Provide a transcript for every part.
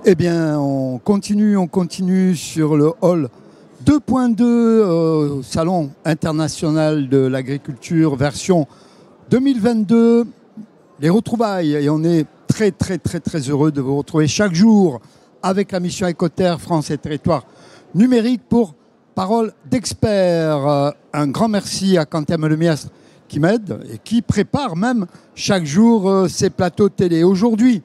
Eh bien, on continue sur le hall 2.2, Salon international de l'agriculture, version 2022, les retrouvailles. Et on est très heureux de vous retrouver chaque jour avec la mission Écoterre France et Territoires Numériques pour Parole d'experts. Un grand merci à Quentin Melemiastre qui m'aide et qui prépare même chaque jour ces plateaux de télé. Aujourd'hui,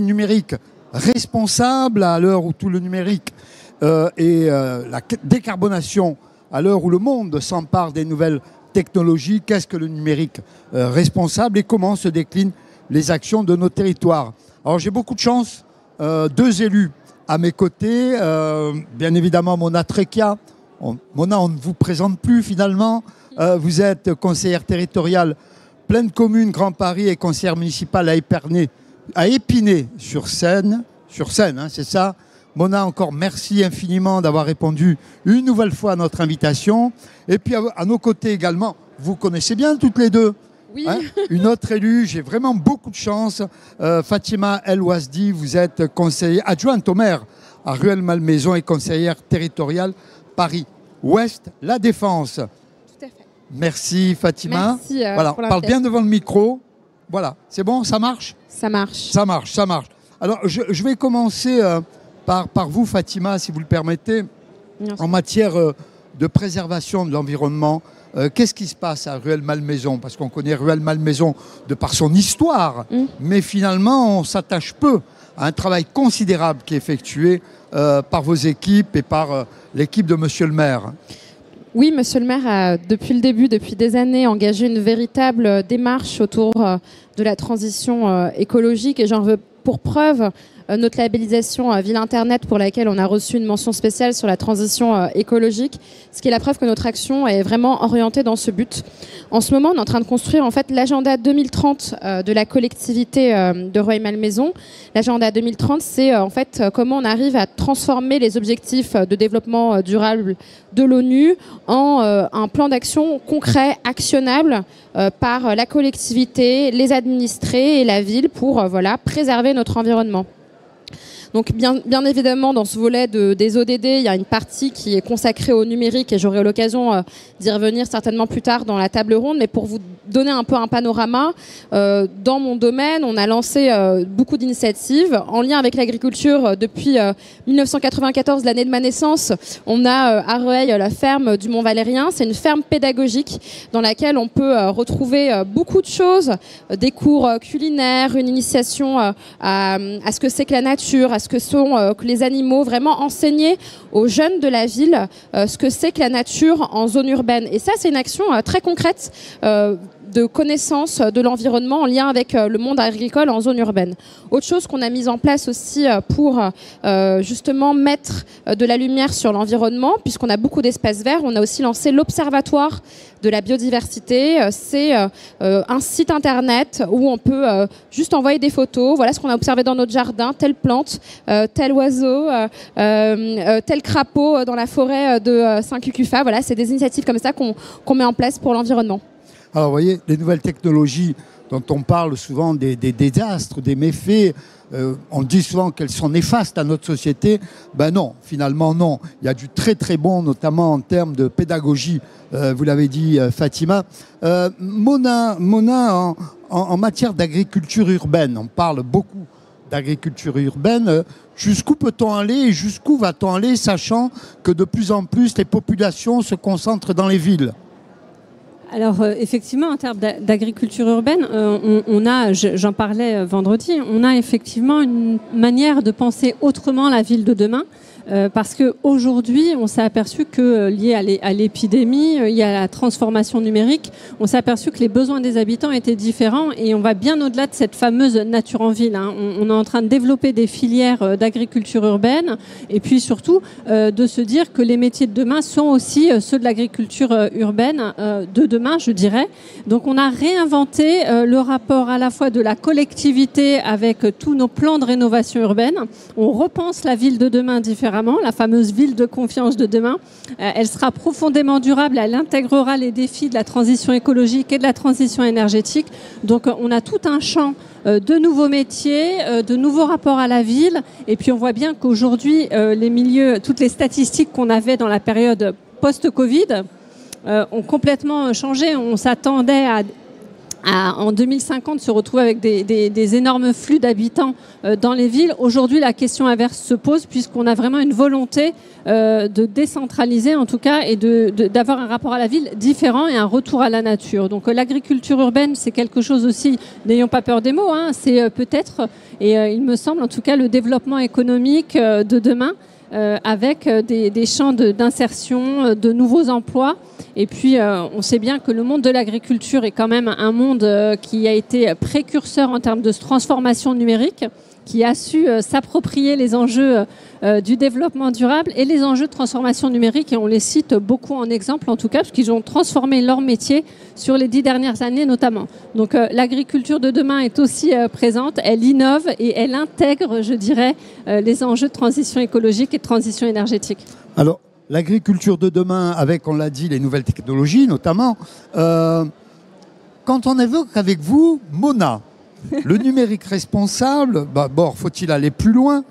numérique responsable à l'heure où tout le numérique et la décarbonation, à l'heure où le monde s'empare des nouvelles technologies. Qu'est-ce que le numérique responsable et comment se déclinent les actions de nos territoires? Alors j'ai beaucoup de chance, deux élus à mes côtés, bien évidemment Mona Trecchia. Mona, on ne vous présente plus finalement. Vous êtes conseillère territoriale Pleine Commune Grand Paris et conseillère municipale à Épinay-sur-Seine, hein, c'est ça. Mona, encore merci infiniment d'avoir répondu une nouvelle fois à notre invitation. Et puis à nos côtés également, vous connaissez bien toutes les deux. Oui. Hein, une autre élue, j'ai vraiment beaucoup de chance. Fatima El Ouazdi, vous êtes conseillère adjointe au maire à Rueil-Malmaison et conseillère territoriale Paris-Ouest, La Défense. Tout à fait. Merci Fatima. Merci, voilà, parle bien devant le micro. Voilà, c'est bon, ça marche? Ça marche. Ça marche. Alors, je vais commencer par vous, Fatima, si vous le permettez. Merci. En matière de préservation de l'environnement, qu'est-ce qui se passe à Rueil-Malmaison? Parce qu'on connaît Rueil-Malmaison de par son histoire, mais finalement, on s'attache peu à un travail considérable qui est effectué par vos équipes et par l'équipe de Monsieur le maire. Oui, Monsieur le maire a, depuis le début, depuis des années, engagé une véritable démarche autour de la transition écologique. Et j'en veux pour preuve notre labellisation Ville Internet pour laquelle on a reçu une mention spéciale sur la transition écologique, ce qui est la preuve que notre action est vraiment orientée dans ce but. En ce moment, on est en train de construire en fait l'agenda 2030 de la collectivité de Rueil-Malmaison. L'agenda 2030, c'est en fait comment on arrive à transformer les objectifs de développement durable de l'ONU en un plan d'action concret, actionnable par la collectivité, les administrés et la ville pour préserver notre environnement. Donc bien évidemment, dans ce volet des ODD, il y a une partie qui est consacrée au numérique et j'aurai l'occasion d'y revenir certainement plus tard dans la table ronde. Mais pour vous donner un peu un panorama, dans mon domaine, on a lancé beaucoup d'initiatives en lien avec l'agriculture depuis 1994, l'année de ma naissance. On a à Rueil la ferme du Mont-Valérien. C'est une ferme pédagogique dans laquelle on peut retrouver beaucoup de choses, des cours culinaires, une initiation à ce que c'est que la nature, à ce que sont les animaux, vraiment enseigner aux jeunes de la ville ce que c'est que la nature en zone urbaine. Et ça, c'est une action très concrète de connaissance de l'environnement en lien avec le monde agricole en zone urbaine. Autre chose qu'on a mise en place aussi pour justement mettre de la lumière sur l'environnement, puisqu'on a beaucoup d'espaces verts, on a aussi lancé l'Observatoire de la biodiversité. C'est un site internet où on peut juste envoyer des photos. Voilà ce qu'on a observé dans notre jardin, telle plante, tel oiseau, tel crapaud dans la forêt de Saint-Cucufa. Voilà, c'est des initiatives comme ça qu'on met en place pour l'environnement. Alors, vous voyez, les nouvelles technologies dont on parle souvent des désastres, des méfaits, on dit souvent qu'elles sont néfastes à notre société. Ben non, finalement non. Il y a du très bon, notamment en termes de pédagogie, vous l'avez dit Fatima. Mona, en matière d'agriculture urbaine, on parle beaucoup d'agriculture urbaine. Jusqu'où peut-on aller et jusqu'où va-t-on aller, sachant que de plus en plus les populations se concentrent dans les villes? Alors effectivement, en termes d'agriculture urbaine, j'en parlais vendredi, on a effectivement une manière de penser autrement la ville de demain. Parce qu'aujourd'hui, on s'est aperçu que, lié à l'épidémie, il y a la transformation numérique, on s'est aperçu que les besoins des habitants étaient différents et on va bien au-delà de cette fameuse nature en ville. Hein. On est en train de développer des filières d'agriculture urbaine et puis surtout de se dire que les métiers de demain sont aussi ceux de l'agriculture urbaine de demain, je dirais. Donc on a réinventé le rapport à la fois de la collectivité avec tous nos plans de rénovation urbaine. On repense la ville de demain différemment. La fameuse ville de confiance de demain. Elle sera profondément durable, elle intégrera les défis de la transition écologique et de la transition énergétique. Donc on a tout un champ de nouveaux métiers, de nouveaux rapports à la ville. Et puis on voit bien qu'aujourd'hui, les milieux, toutes les statistiques qu'on avait dans la période post-Covid ont complètement changé. On s'attendait à en 2050 se retrouver avec des énormes flux d'habitants dans les villes. Aujourd'hui, la question inverse se pose puisqu'on a vraiment une volonté de décentraliser en tout cas et d'avoir un rapport à la ville différent et un retour à la nature. Donc l'agriculture urbaine, c'est quelque chose aussi, n'ayons pas peur des mots, hein, c'est peut-être, et il me semble en tout cas, le développement économique de demain. Avec des champs d'insertion, de nouveaux emplois. Et puis, on sait bien que le monde de l'agriculture est quand même un monde qui a été précurseur en termes de transformation numérique, qui a su s'approprier les enjeux du développement durable et les enjeux de transformation numérique. Et on les cite beaucoup en exemple, en tout cas, parce qu'ils ont transformé leur métier sur les 10 dernières années notamment. Donc l'agriculture de demain est aussi présente, elle innove et elle intègre, je dirais, les enjeux de transition écologique et de transition énergétique. Alors, l'agriculture de demain, avec, on l'a dit, les nouvelles technologies notamment, quand on évoque avec vous Mona, le numérique responsable, faut-il aller plus loin,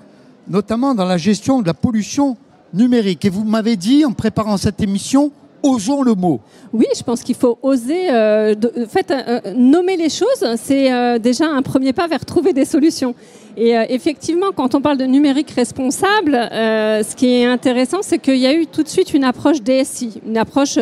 notamment dans la gestion de la pollution numérique. Et vous m'avez dit, en préparant cette émission, osons le mot. Oui, je pense qu'il faut oser nommer les choses. C'est déjà un premier pas vers trouver des solutions. Et effectivement, quand on parle de numérique responsable, ce qui est intéressant, c'est qu'il y a eu tout de suite une approche DSI, une approche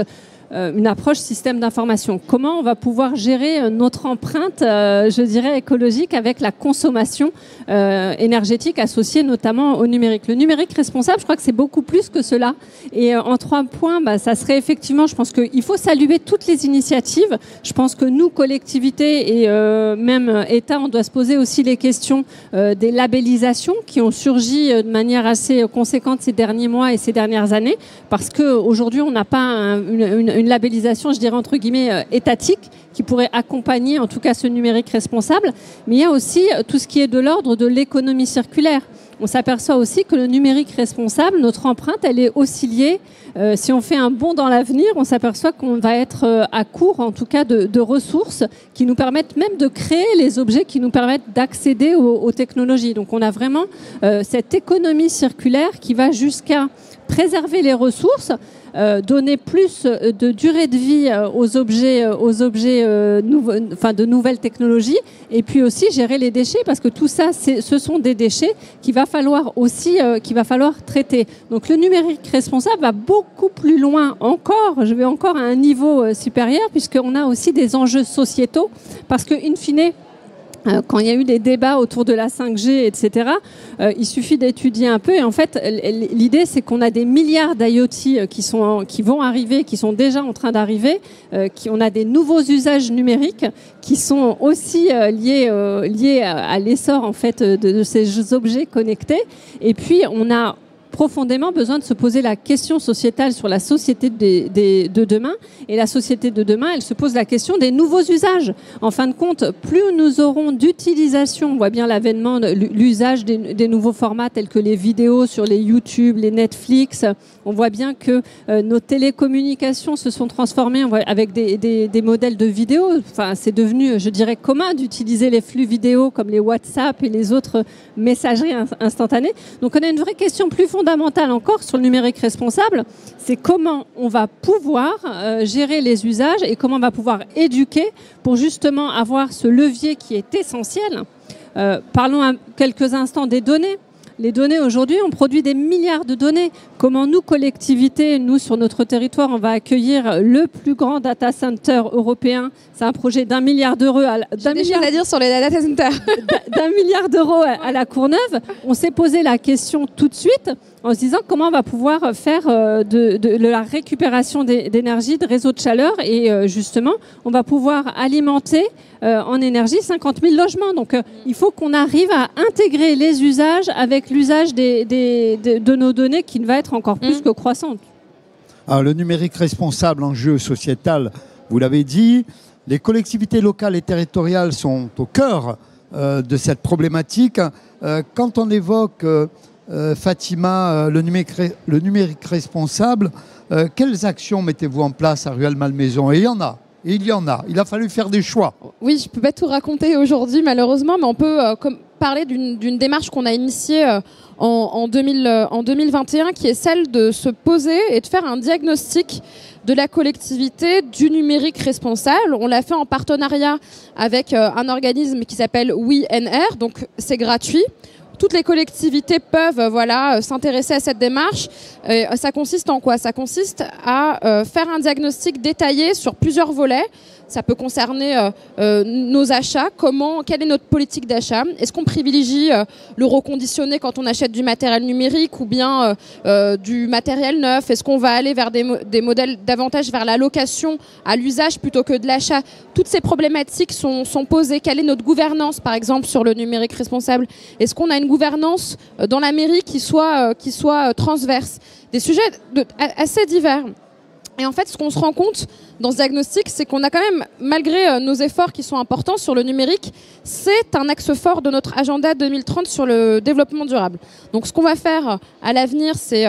système d'information. Comment on va pouvoir gérer notre empreinte, je dirais, écologique avec la consommation énergétique associée notamment au numérique. Le numérique responsable, je crois que c'est beaucoup plus que cela. Et en 3 points, ça serait effectivement, je pense qu'il faut saluer toutes les initiatives. Je pense que nous, collectivités et même État, on doit se poser aussi les questions des labellisations qui ont surgi de manière assez conséquente ces derniers mois et ces dernières années, parce qu'aujourd'hui, on n'a pas une labellisation, je dirais entre guillemets, étatique, qui pourrait accompagner en tout cas ce numérique responsable. Mais il y a aussi tout ce qui est de l'ordre de l'économie circulaire. On s'aperçoit aussi que le numérique responsable, notre empreinte, elle est aussi liée. Si on fait un bond dans l'avenir, on s'aperçoit qu'on va être à court, en tout cas, de ressources qui nous permettent même de créer les objets qui nous permettent d'accéder aux technologies. Donc on a vraiment cette économie circulaire qui va jusqu'à préserver les ressources, donner plus de durée de vie aux objets de nouvelles technologies, et puis aussi gérer les déchets, parce que tout ça, ce sont des déchets qu'il va falloir aussi traiter. Donc le numérique responsable va beaucoup plus loin encore, je vais encore à un niveau supérieur, puisqu'on a aussi des enjeux sociétaux, parce que in fine, quand il y a eu des débats autour de la 5G, etc., il suffit d'étudier un peu. Et en fait, l'idée, c'est qu'on a des milliards d'IoT qui vont arriver, qui sont déjà en train d'arriver. On a des nouveaux usages numériques qui sont aussi liés à l'essor en fait de ces objets connectés. Et puis, on a profondément besoin de se poser la question sociétale sur la société de demain. Et la société de demain, elle se pose la question des nouveaux usages. En fin de compte, plus nous aurons d'utilisation, on voit bien l'avènement, l'usage des nouveaux formats tels que les vidéos sur les YouTube, les Netflix. On voit bien que nos télécommunications se sont transformées avec des modèles de vidéos. Enfin, c'est devenu, je dirais, commun d'utiliser les flux vidéo comme les WhatsApp et les autres messageries instantanées. Donc, on a une vraie question plus fondamentale encore sur le numérique responsable. C'est comment on va pouvoir gérer les usages et comment on va pouvoir éduquer pour justement avoir ce levier qui est essentiel. Parlons quelques instants des données. Les données, aujourd'hui, on produit des milliards de données. Comment nous, collectivités, nous, sur notre territoire, on va accueillir le plus grand data center européen. C'est un projet d'1 milliard d'euros. J'ai des choses à dire sur les data centers. d'1 milliard d'euros à la Courneuve. On s'est posé la question tout de suite en se disant comment on va pouvoir faire de la récupération d'énergie, de réseaux de chaleur. Et justement, on va pouvoir alimenter en énergie 50 000 logements. Donc, il faut qu'on arrive à intégrer les usages avec l'usage de nos données qui va être encore plus que croissante. Alors, le numérique responsable, enjeu sociétal, vous l'avez dit, les collectivités locales et territoriales sont au cœur de cette problématique. Quand on évoque, Fatima, le numérique responsable, quelles actions mettez-vous en place à Rueil-Malmaison? Et il y en a. Et il y en a. Il a fallu faire des choix. Oui, je ne peux pas tout raconter aujourd'hui malheureusement, mais on peut parler d'une démarche qu'on a initiée en 2021 qui est celle de se poser et de faire un diagnostic de la collectivité du numérique responsable. On l'a fait en partenariat avec un organisme qui s'appelle WeNR, donc c'est gratuit. Toutes les collectivités peuvent s'intéresser à cette démarche. Ça consiste en quoi? Ça consiste à faire un diagnostic détaillé sur plusieurs volets. Ça peut concerner nos achats, quelle est notre politique d'achat. Est-ce qu'on privilégie le reconditionné quand on achète du matériel numérique ou bien du matériel neuf? Est-ce qu'on va aller vers des modèles davantage vers la location à l'usage plutôt que de l'achat? Toutes ces problématiques sont posées. Quelle est notre gouvernance, par exemple, sur le numérique responsable? Est-ce qu'on a une gouvernance dans la mairie qui soit transverse? Des sujets assez divers. Et en fait, ce qu'on se rend compte dans ce diagnostic, c'est qu'on a quand même, malgré nos efforts qui sont importants sur le numérique, c'est un axe fort de notre agenda 2030 sur le développement durable. Donc ce qu'on va faire à l'avenir, c'est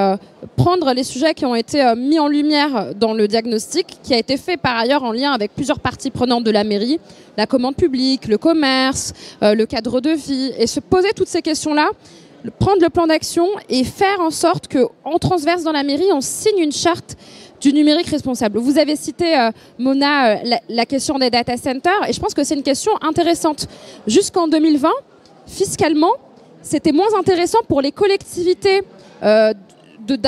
prendre les sujets qui ont été mis en lumière dans le diagnostic, qui a été fait par ailleurs en lien avec plusieurs parties prenantes de la mairie, la commande publique, le commerce, le cadre de vie, et se poser toutes ces questions-là, prendre le plan d'action et faire en sorte qu'en transverse dans la mairie, on signe une charte du numérique responsable. Vous avez cité, Mona, la question des data centers, et je pense que c'est une question intéressante. Jusqu'en 2020, fiscalement, c'était moins intéressant pour les collectivités de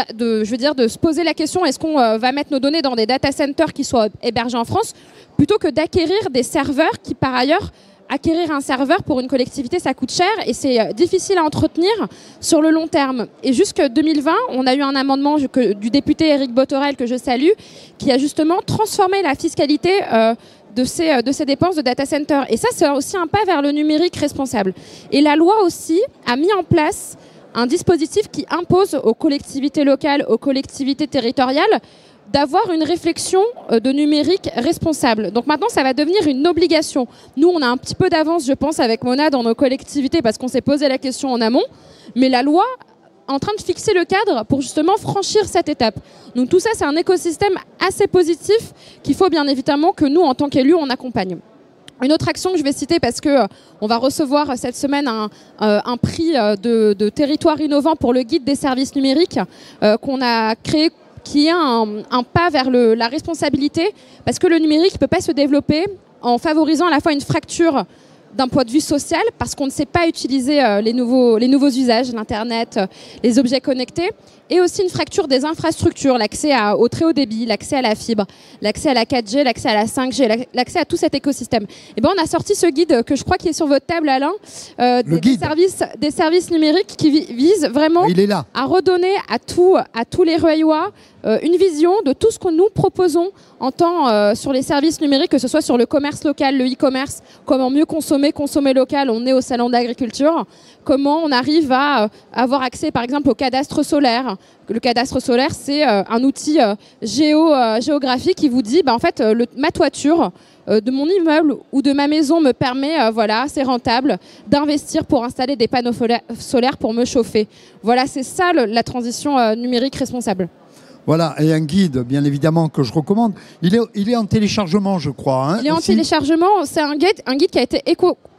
se poser la question, est-ce qu'on va mettre nos données dans des data centers qui soient hébergés en France, plutôt que d'acquérir des serveurs qui, par ailleurs, acquérir un serveur pour une collectivité, ça coûte cher et c'est difficile à entretenir sur le long terme. Et jusqu'en 2020, on a eu un amendement du député Éric Bothorel, que je salue, qui a justement transformé la fiscalité de ces dépenses de data center. Et ça, c'est aussi un pas vers le numérique responsable. Et la loi aussi a mis en place un dispositif qui impose aux collectivités locales, aux collectivités territoriales, d'avoir une réflexion de numérique responsable. Donc maintenant, ça va devenir une obligation. Nous, on a un petit peu d'avance, je pense, avec Mona dans nos collectivités parce qu'on s'est posé la question en amont. Mais la loi est en train de fixer le cadre pour justement franchir cette étape. Donc tout ça, c'est un écosystème assez positif qu'il faut bien évidemment que nous, en tant qu'élus, on accompagne. Une autre action que je vais citer parce que on va recevoir cette semaine un prix de territoire innovant pour le guide des services numériques qu'on a créé, qui est un pas vers la responsabilité, parce que le numérique ne peut pas se développer en favorisant à la fois une fracture d'un point de vue social, parce qu'on ne sait pas utiliser les nouveaux usages, l'Internet, les objets connectés, et aussi une fracture des infrastructures, l'accès au très haut débit, l'accès à la fibre, l'accès à la 4G, l'accès à la 5G, l'accès à tout cet écosystème. Et ben, on a sorti ce guide que je crois qui est sur votre table, Alain, des services numériques qui visent vraiment à redonner à tous les Rueillois une vision de tout ce que nous proposons en temps sur les services numériques, que ce soit sur le commerce local, le e-commerce, comment mieux consommer local. On est au salon de l'agriculture. Comment on arrive à avoir accès, par exemple, au cadastre solaire. Le cadastre solaire, c'est un outil géographique qui vous dit, en fait, ma toiture de mon immeuble ou de ma maison me permet, c'est rentable d'investir pour installer des panneaux solaires pour me chauffer. Voilà, c'est ça la transition numérique responsable. Voilà, et un guide, bien évidemment, que je recommande. Il est en téléchargement, je crois. Hein, il est en téléchargement. C'est un guide qui a été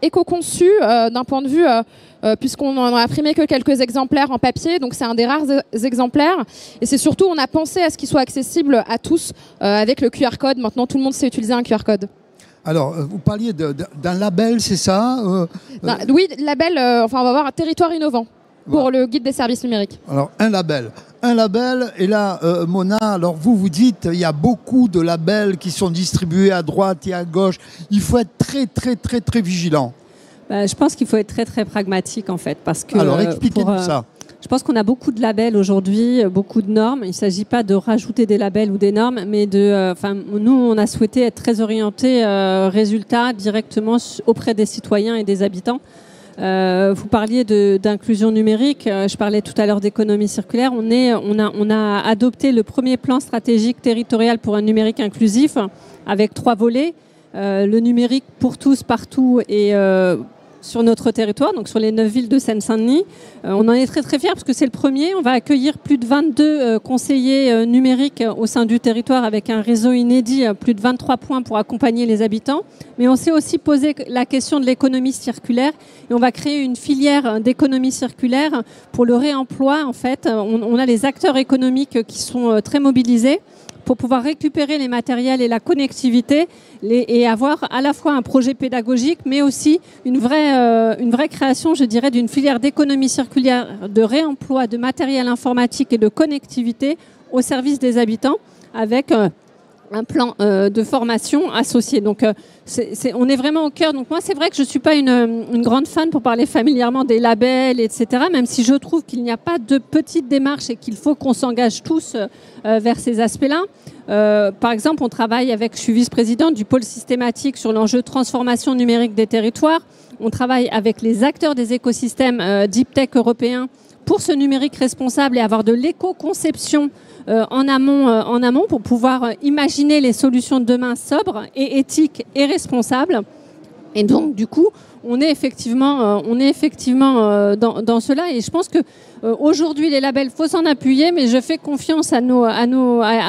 éco-conçu d'un point de vue, puisqu'on n'en a imprimé que quelques exemplaires en papier. Donc, c'est un des rares exemplaires. Et c'est surtout, on a pensé à ce qu'il soit accessible à tous avec le QR code. Maintenant, tout le monde sait utiliser un QR code. Alors, vous parliez d'un label, c'est ça Oui, label, on va avoir un territoire innovant pour le guide des services numériques. Alors, un label, et là, Mona, alors vous dites, il y a beaucoup de labels qui sont distribués à droite et à gauche. Il faut être très, très, très, très vigilant. Je pense qu'il faut être très, très pragmatique, en fait. Parce que, alors, expliquez-nous ça. Je pense qu'on a beaucoup de labels aujourd'hui, beaucoup de normes. Il ne s'agit pas de rajouter des labels ou des normes, mais nous, on a souhaité être très orientés résultats directement auprès des citoyens et des habitants. Vous parliez d'inclusion numérique, je parlais tout à l'heure d'économie circulaire. On a adopté le premier plan stratégique territorial pour un numérique inclusif avec 3 volets. Le numérique pour tous, partout et sur notre territoire, donc sur les 9 villes de Seine-Saint-Denis. On en est très très fiers parce que c'est le premier. On va accueillir plus de 22 conseillers numériques au sein du territoire avec un réseau inédit, plus de 23 points pour accompagner les habitants. Mais on s'est aussi posé la question de l'économie circulaire et on va créer une filière d'économie circulaire pour le réemploi. En fait, on a les acteurs économiques qui sont très mobilisés pour pouvoir récupérer les matériels et la connectivité et avoir à la fois un projet pédagogique, mais aussi une vraie création, je dirais, d'une filière d'économie circulaire, de réemploi de matériel informatique et de connectivité au service des habitants avec un plan de formation associé. Donc, on est vraiment au cœur. Donc, moi, c'est vrai que je ne suis pas une grande fan, pour parler familièrement, des labels, etc., même si je trouve qu'il n'y a pas de petite démarche et qu'il faut qu'on s'engage tous vers ces aspects-là. Par exemple, on travaille je suis vice-présidente du pôle systématique sur l'enjeu transformation numérique des territoires. On travaille avec les acteurs des écosystèmes deep tech européens pour ce numérique responsable et avoir de l'éco-conception en amont pour pouvoir imaginer les solutions de demain sobres et éthiques et responsables. Et donc, du coup, on est effectivement dans cela. Et je pense que aujourd'hui, les labels, faut s'en appuyer, mais je fais confiance à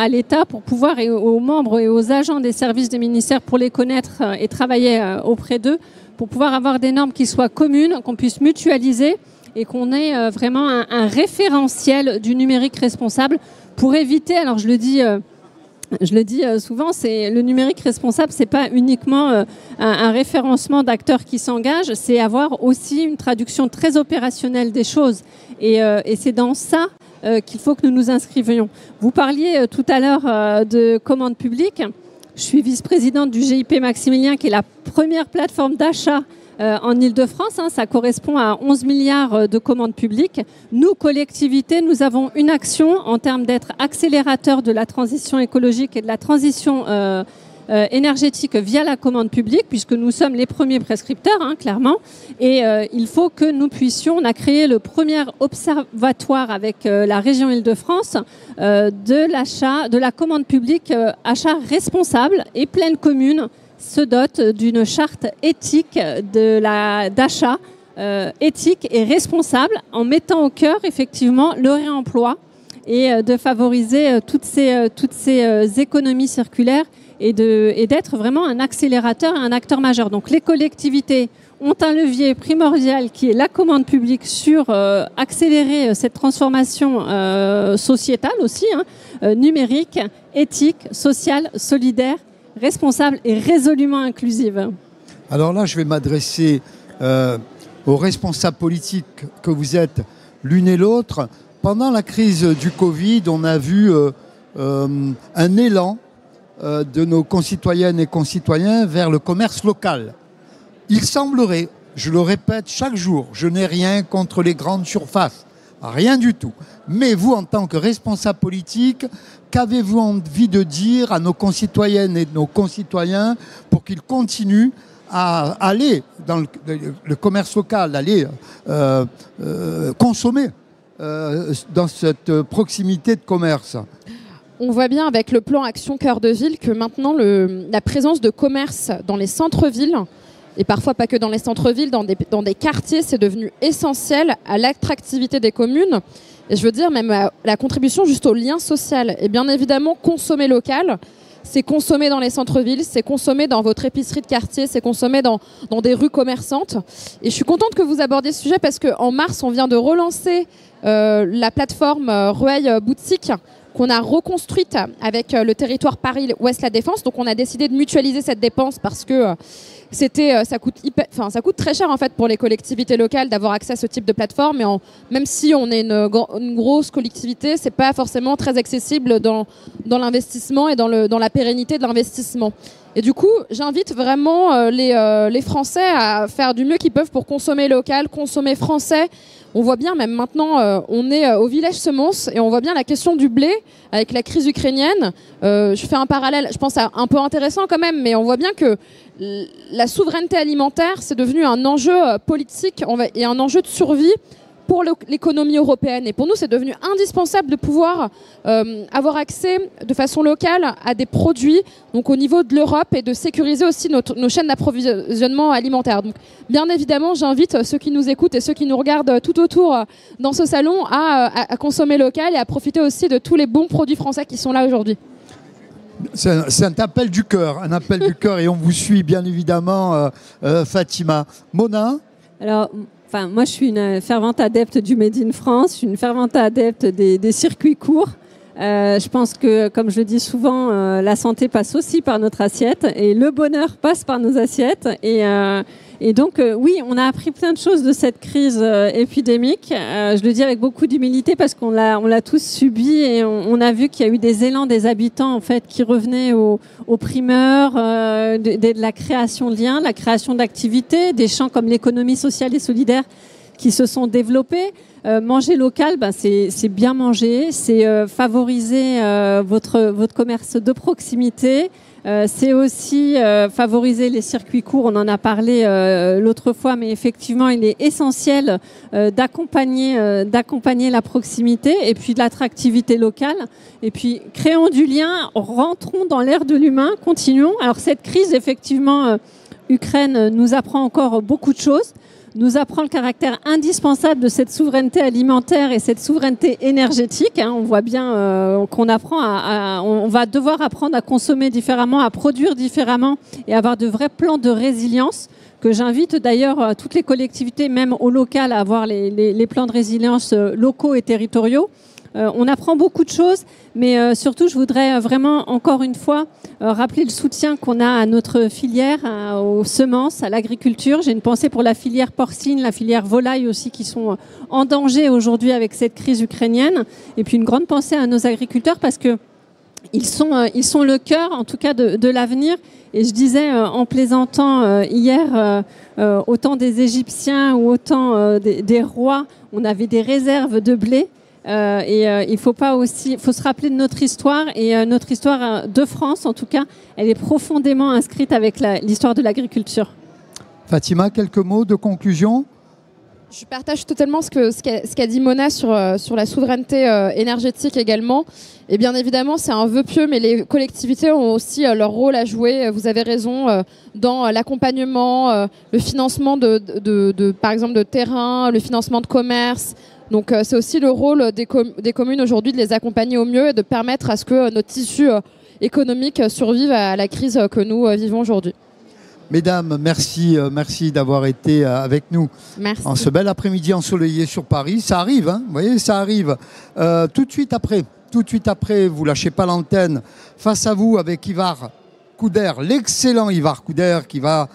l'État pour pouvoir, et aux membres et aux agents des services des ministères pour les connaître et travailler auprès d'eux, pour pouvoir avoir des normes qui soient communes, qu'on puisse mutualiser et qu'on ait vraiment un référentiel du numérique responsable pour éviter, alors je le dis souvent, c'est le numérique responsable, c'est pas uniquement un référencement d'acteurs qui s'engagent, c'est avoir aussi une traduction très opérationnelle des choses. Et c'est dans ça qu'il faut que nous nous inscrivions. Vous parliez tout à l'heure de commande publique. Je suis vice-présidente du GIP Maximilien, qui est la première plateforme d'achat en Ile-de-France. Ça correspond à 11 milliards de commandes publiques. Nous, collectivités, nous avons une action en termes d'être accélérateur de la transition écologique et de la transition énergétique via la commande publique, puisque nous sommes les premiers prescripteurs, clairement. Et il faut que nous puissions, on a créé le premier observatoire avec la région Ile-de-France de la commande publique achat responsable et pleine commune se dote d'une charte éthique d'achat éthique et responsable en mettant au cœur effectivement le réemploi et de favoriser toutes ces économies circulaires et d'être vraiment un accélérateur et un acteur majeur. Donc les collectivités ont un levier primordial qui est la commande publique sur accélérer cette transformation sociétale aussi, numérique, éthique, sociale, solidaire, responsable et résolument inclusive. Alors là, je vais m'adresser aux responsables politiques que vous êtes l'une et l'autre. Pendant la crise du Covid, on a vu un élan de nos concitoyennes et concitoyens vers le commerce local. Il semblerait, je le répète chaque jour, je n'ai rien contre les grandes surfaces, rien du tout. Mais vous, en tant que responsable politique, qu'avez-vous envie de dire à nos concitoyennes et nos concitoyens pour qu'ils continuent à aller dans le commerce local, d'aller consommer dans cette proximité de commerce? On voit bien avec le plan Action Cœur de Ville que maintenant la présence de commerce dans les centres-villes, et parfois pas que dans les centres-villes, dans des quartiers, c'est devenu essentiel à l'attractivité des communes. Et je veux dire même à la contribution juste au lien social. Et bien évidemment, consommer local, c'est consommer dans les centres-villes, c'est consommer dans votre épicerie de quartier, c'est consommer dans des rues commerçantes. Et je suis contente que vous abordiez ce sujet parce qu'en mars, on vient de relancer la plateforme Rueil Boutique qu'on a reconstruite avec le territoire Paris-Ouest La Défense. Donc on a décidé de mutualiser cette dépense parce que ça coûte très cher en fait pour les collectivités locales d'avoir accès à ce type de plateforme. Et même si on est une grosse collectivité, c'est pas forcément très accessible dans l'investissement et dans la pérennité de l'investissement. Et du coup, j'invite vraiment les Français à faire du mieux qu'ils peuvent pour consommer local, consommer français. On voit bien, même maintenant, on est au village semences et on voit bien la question du blé avec la crise ukrainienne. Je fais un parallèle, je pense un peu intéressant quand même, mais on voit bien que la souveraineté alimentaire, c'est devenu un enjeu politique et un enjeu de survie pour l'économie européenne. Et pour nous, c'est devenu indispensable de pouvoir avoir accès de façon locale à des produits donc au niveau de l'Europe et de sécuriser aussi nos chaînes d'approvisionnement alimentaire. Donc, bien évidemment, j'invite ceux qui nous écoutent et ceux qui nous regardent tout autour dans ce salon à consommer local et à profiter aussi de tous les bons produits français qui sont là aujourd'hui. C'est un appel du cœur, et on vous suit bien évidemment, Fatima. Mona? Alors, moi, je suis une fervente adepte du Made in France, je suis une fervente adepte des circuits courts. Je pense que, comme je le dis souvent, la santé passe aussi par notre assiette et le bonheur passe par nos assiettes. Et donc, oui, on a appris plein de choses de cette crise épidémique. Je le dis avec beaucoup d'humilité parce qu'on l'a tous subi et on a vu qu'il y a eu des élans des habitants en fait qui revenaient aux primeurs, de la création de liens, la création d'activités, des champs comme l'économie sociale et solidaire qui se sont développés. Manger local, c'est bien manger, c'est favoriser votre commerce de proximité. C'est aussi favoriser les circuits courts, on en a parlé l'autre fois, mais effectivement, il est essentiel d'accompagner la proximité et puis de l'attractivité locale. Et puis, créons du lien, rentrons dans l'ère de l'humain, continuons. Alors, cette crise, effectivement, Ukraine nous apprend encore beaucoup de choses, nous apprend le caractère indispensable de cette souveraineté alimentaire et cette souveraineté énergétique. On voit bien qu'on apprend on va devoir apprendre à consommer différemment, à produire différemment et avoir de vrais plans de résilience que j'invite d'ailleurs toutes les collectivités, même au local, à avoir les plans de résilience locaux et territoriaux. On apprend beaucoup de choses, mais surtout, je voudrais vraiment, encore une fois, rappeler le soutien qu'on a à notre filière, aux semences, à l'agriculture. J'ai une pensée pour la filière porcine, la filière volaille aussi, qui sont en danger aujourd'hui avec cette crise ukrainienne. Et puis une grande pensée à nos agriculteurs parce que ils sont le cœur, en tout cas, de l'avenir. Et je disais en plaisantant hier, au temps des Égyptiens ou au temps des rois, on avait des réserves de blé. Il faut se rappeler de notre histoire et notre histoire de France, en tout cas, elle est profondément inscrite avec l'histoire de l'agriculture. Fatima, quelques mots de conclusion? Je partage totalement ce qu'a dit Mona sur la souveraineté énergétique également. Et bien évidemment, c'est un vœu pieux, mais les collectivités ont aussi leur rôle à jouer. Vous avez raison, dans l'accompagnement, le financement par exemple, de terrain, le financement de commerce. Donc c'est aussi le rôle des communes aujourd'hui de les accompagner au mieux et de permettre à ce que notre tissu économique survive à la crise que nous vivons aujourd'hui. Mesdames, merci d'avoir été avec nous. Merci. En ce bel après-midi ensoleillé sur Paris. Ça arrive, hein, vous voyez, ça arrive. Tout de suite après, vous lâchez pas l'antenne. Face à vous, avec Ivar Couder, l'excellent Ivar Couder, qui va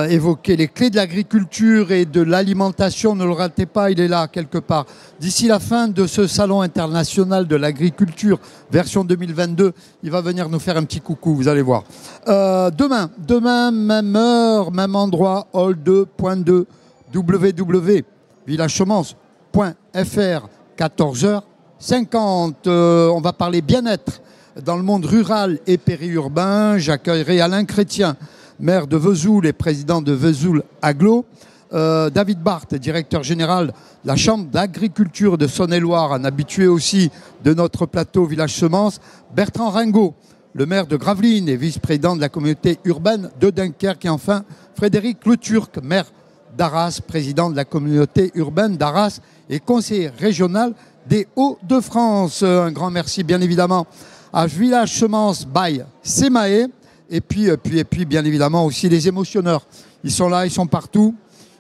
évoquer les clés de l'agriculture et de l'alimentation. Ne le ratez pas, il est là quelque part. D'ici la fin de ce salon international de l'agriculture, version 2022, il va venir nous faire un petit coucou, vous allez voir. Demain, même heure, même endroit, hall 2.2, www.villachemance.fr, 14h50. On va parler bien-être dans le monde rural et périurbain. J'accueillerai Alain Chrétien, maire de Vesoul et président de Vesoul Agglo, David Barthes, directeur général de la Chambre d'agriculture de Saône-et-Loire, un habitué aussi de notre plateau Village Semence, Bertrand Ringot, le maire de Gravelines et vice-président de la communauté urbaine de Dunkerque, et enfin Frédéric Le Turc, maire d'Arras, président de la communauté urbaine d'Arras et conseiller régional des Hauts-de-France. Un grand merci bien évidemment à Village Semence by Semae. Et puis, bien évidemment, aussi les émotionneurs. Ils sont là, ils sont partout.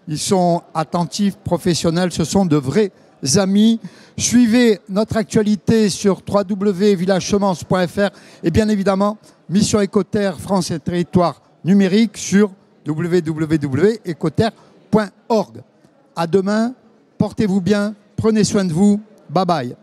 Ils sont attentifs, professionnels. Ce sont de vrais amis. Suivez notre actualité sur www.villagesemence.fr et bien évidemment, Mission Écoterre France et Territoire Numérique sur www.ecoterre.org. À demain. Portez-vous bien. Prenez soin de vous. Bye bye.